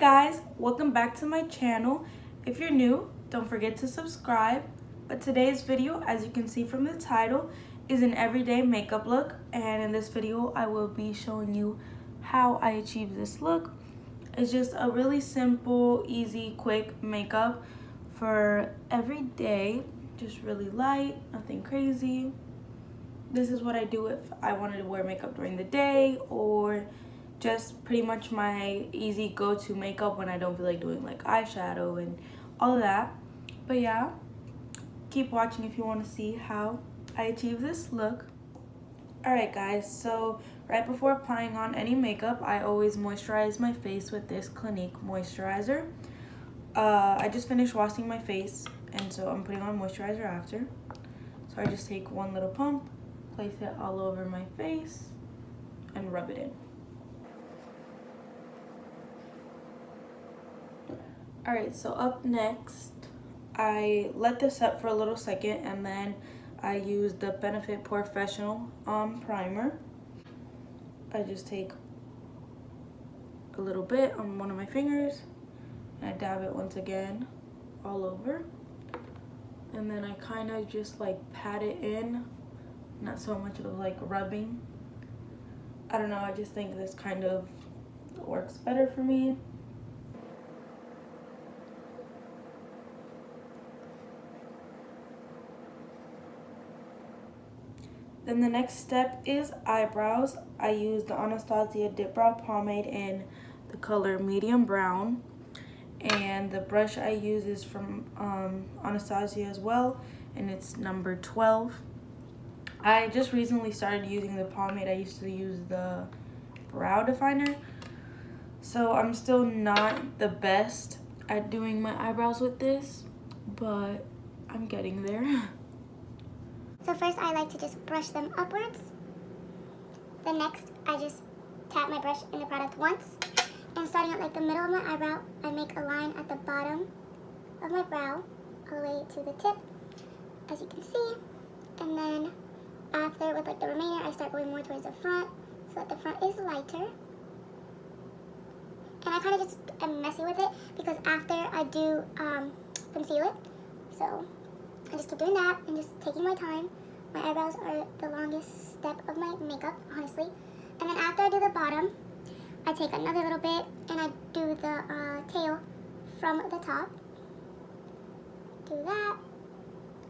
guys, welcome back to my channel. If you're new, don't forget to subscribe. But today's video, as you can see from the title, is an everyday makeup look, and in this video I will be showing you how I achieve this look. It's just a really simple, easy, quick makeup for every day, just really light, nothing crazy. This is what I do if I wanted to wear makeup during the day, or just pretty much my easy go-to makeup when I don't feel like doing like eyeshadow and all of that. But yeah, keep watching if you want to see how I achieve this look. Alright guys, so right before applying on any makeup, I always moisturize my face with this Clinique moisturizer. I just finished washing my face, and so I'm putting on moisturizer after. So I just take one little pump, place it all over my face, and rub it in. Alright, so up next, I let this set for a little second, and then I use the Benefit Professional primer. I just take a little bit on one of my fingers, and I dab it once again all over. And then I kind of just like pat it in, not so much of like rubbing. I don't know, I just think this kind of works better for me. Then the next step is eyebrows. I use the Anastasia Dip Brow Pomade in the color medium brown. And the brush I use is from Anastasia as well, and it's number 12. I just recently started using the pomade. I used to use the brow definer. So I'm still not the best at doing my eyebrows with this, but I'm getting there. So first I like to just brush them upwards. Then next I just tap my brush in the product once. And starting at like the middle of my eyebrow, I make a line at the bottom of my brow all the way to the tip, as you can see. And then after, with like the remainder, I start going more towards the front so that the front is lighter. And I kind of just am messy with it because after I do conceal it. So I just keep doing that and just taking my time. My eyebrows are the longest step of my makeup, honestly. And then after I do the bottom, I take another little bit and I do the tail from the top. Do that.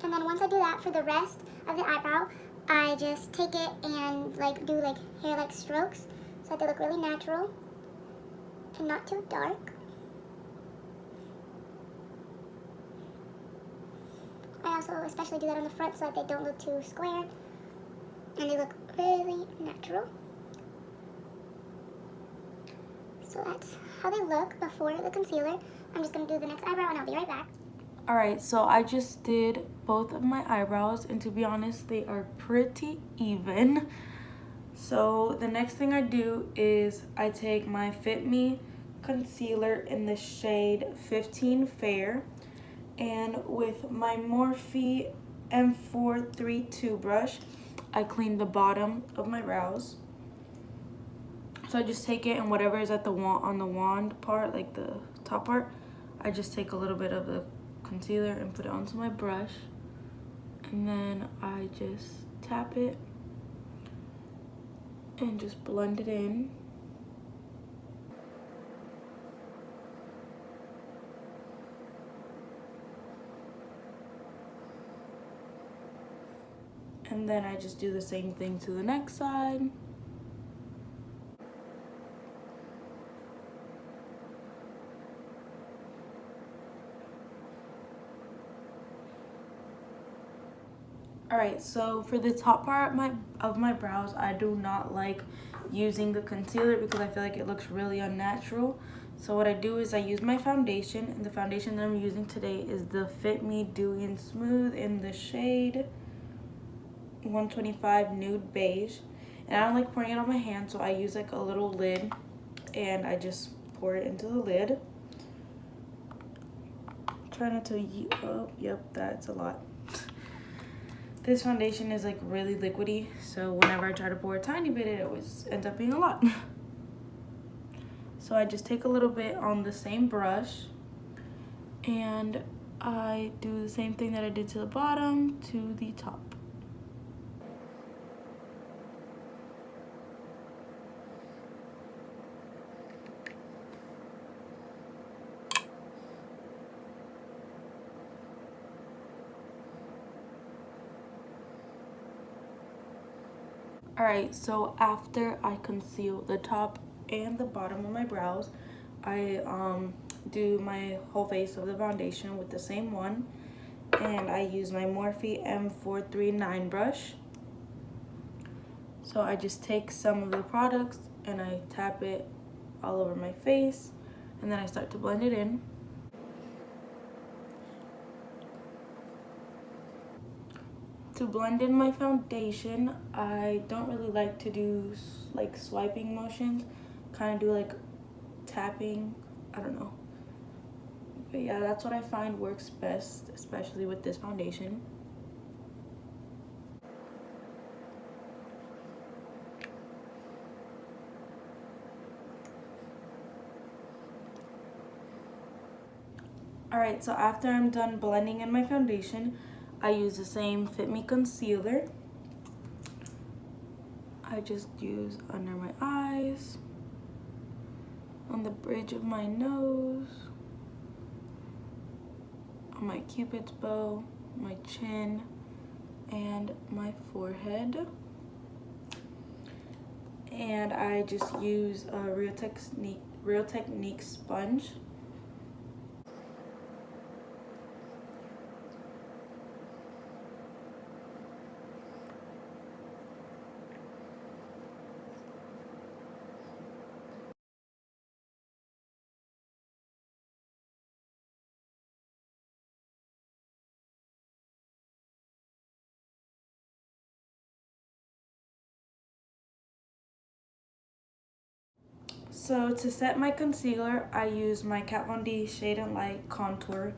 And then once I do that, for the rest of the eyebrow, I just take it and like do like hair-like strokes so that they look really natural and not too dark. I also especially do that on the front so that they don't look too square and they look really natural. So that's how they look before the concealer. I'm just going to do the next eyebrow and I'll be right back. Alright, so I just did both of my eyebrows, and to be honest, they are pretty even. So the next thing I do is I take my Fit Me concealer in the shade 15 Fair, and with my Morphe M432 brush, I clean the bottom of my brows. So I just take it, and whatever is at the on the wand part, like the top part, I just take a little bit of the concealer and put it onto my brush, and then I just tap it and just blend it in. And then I just do the same thing to the next side. Alright, so for the top part of my brows, I do not like using the concealer because I feel like it looks really unnatural. So what I do is I use my foundation, and the foundation that I'm using today is the Fit Me Dewy and Smooth in the shade 125 Nude Beige. And I don't like pouring it on my hand, so I use like a little lid and I just pour it into the lid. Try not to, oh, yep, that's a lot. This foundation is like really liquidy, so whenever I try to pour a tiny bit, it always ends up being a lot. So I just take a little bit on the same brush and I do the same thing that I did to the bottom to the top. Alright, so after I conceal the top and the bottom of my brows, I do my whole face of the foundation with the same one. And I use my Morphe M439 brush. So I just take some of the products and I tap it all over my face, and then I start to blend it in. To blend in my foundation, I don't really like to do like swiping motions, kind of do like tapping, I don't know. But yeah, that's what I find works best, especially with this foundation. Alright, so after I'm done blending in my foundation, I use the same Fit Me concealer. I just use under my eyes, on the bridge of my nose, on my cupid's bow, my chin, and my forehead. And I just use a Real Technique sponge. So to set my concealer, I use my Kat Von D Shade and Light Contour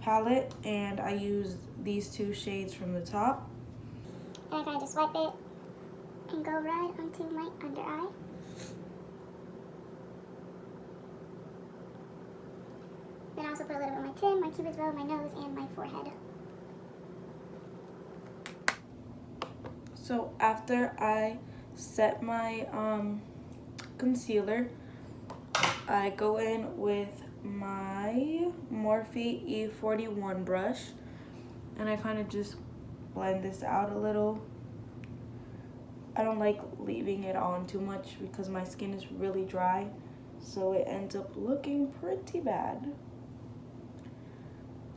palette, and I use these two shades from the top. And I kind of just wipe it and go right onto my under eye. Then I also put a little bit on my chin, my cupid's bow, my nose, and my forehead. So after I set my concealer, I go in with my Morphe E41 brush, and I kind of just blend this out a little. I don't like leaving it on too much because my skin is really dry, so it ends up looking pretty bad.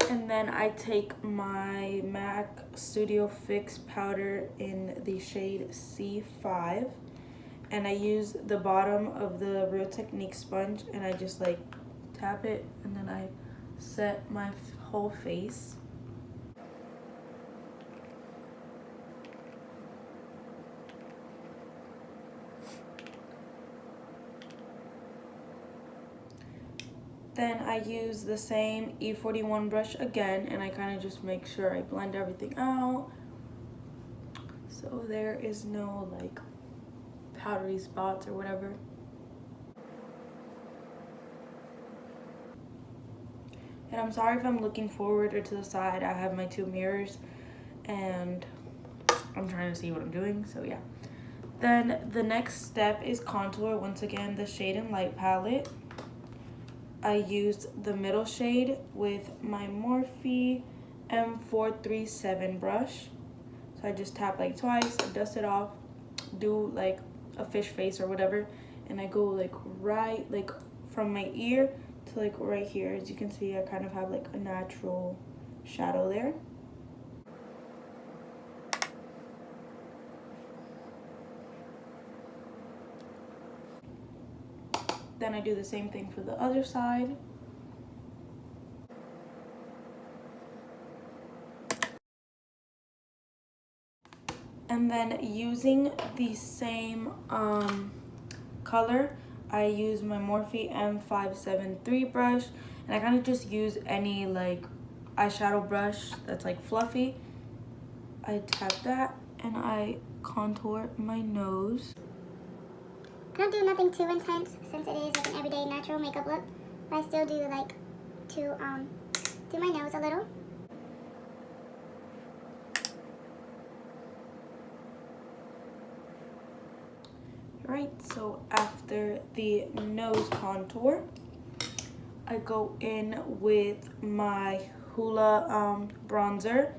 And then I take my MAC Studio Fix powder in the shade C5, and I use the bottom of the Real Technique sponge, and I just like tap it, and then I set my whole face. Then I use the same E41 brush again, and I kind of just make sure I blend everything out so there is no like powdery spots or whatever. And I'm sorry if I'm looking forward or to the side. I have my two mirrors and I'm trying to see what I'm doing, so yeah. Then the next step is contour. Once again, the Shade and Light palette. I used the middle shade with my Morphe M437 brush. So I just tap like twice, dust it off, do like a fish face or whatever, and I go like right like from my ear to like right here. As you can see, I kind of have like a natural shadow there. Then I do the same thing for the other side. And then using the same color, I use my Morphe M573 brush, and I kind of just use any like eyeshadow brush that's like fluffy. I tap that and I contour my nose. I don't do nothing too intense since it is like an everyday natural makeup look, but I still do like to do my nose a little. Right, so after the nose contour, I go in with my Hoola bronzer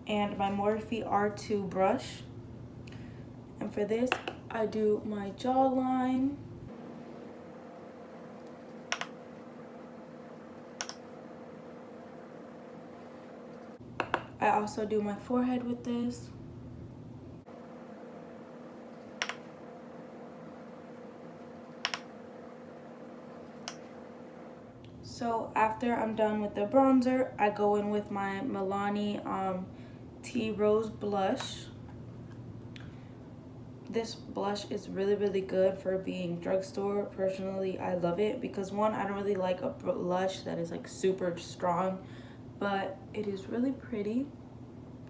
and my Morphe R2 brush. And for this, I do my jawline. I also do my forehead with this. So after I'm done with the bronzer, I go in with my Milani Tea Rose blush. This blush is really good for being drugstore. Personally, I love it because one, I don't really like a blush that is like super strong, but it is really pretty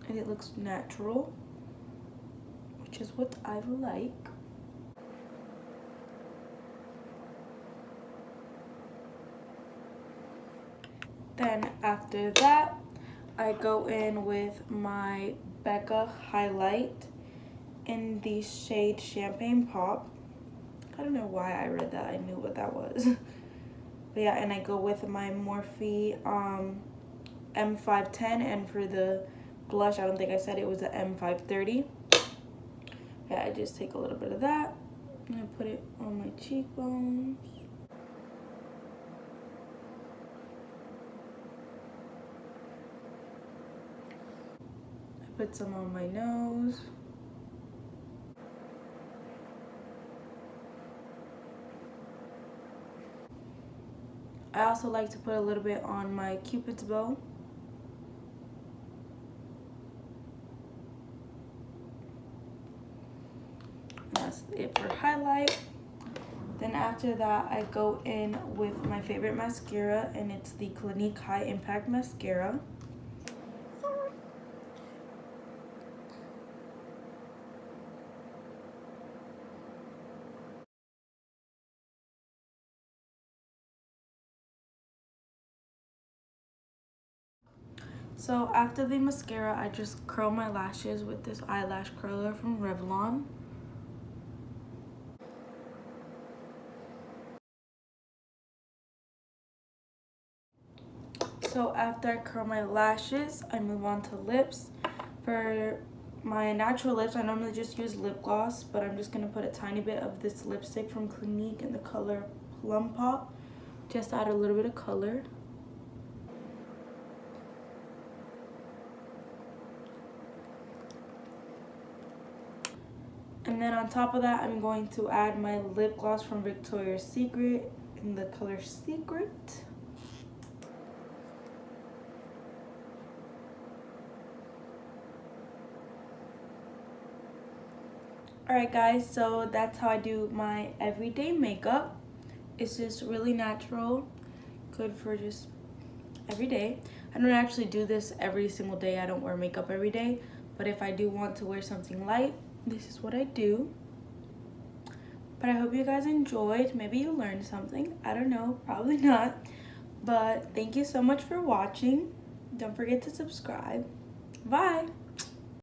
and it looks natural, which is what I like. Then after that, I go in with my Becca highlight in the shade Champagne Pop. I don't know why I read that. I knew what that was. But yeah, and I go with my Morphe M510, and for the blush, I don't think I said it was a M530. Yeah, I just take a little bit of that and I put it on my cheekbones. I put some on my nose. I also like to put a little bit on my Cupid's bow. And that's it for highlight. Then after that, I go in with my favorite mascara, and it's the Clinique High Impact Mascara. So after the mascara, I just curl my lashes with this eyelash curler from Revlon. So after I curl my lashes, I move on to lips. For my natural lips, I normally just use lip gloss, but I'm just going to put a tiny bit of this lipstick from Clinique in the color Plum Pop. Just to add a little bit of color. And then on top of that, I'm going to add my lip gloss from Victoria's Secret in the color Secret. Alright guys, so that's how I do my everyday makeup. It's just really natural, good for just every day. I don't actually do this every single day. I don't wear makeup every day, but if I do want to wear something light, this is what I do. But I hope you guys enjoyed. Maybe you learned something. I don't know, probably not. But thank you so much for watching. Don't forget to subscribe. Bye.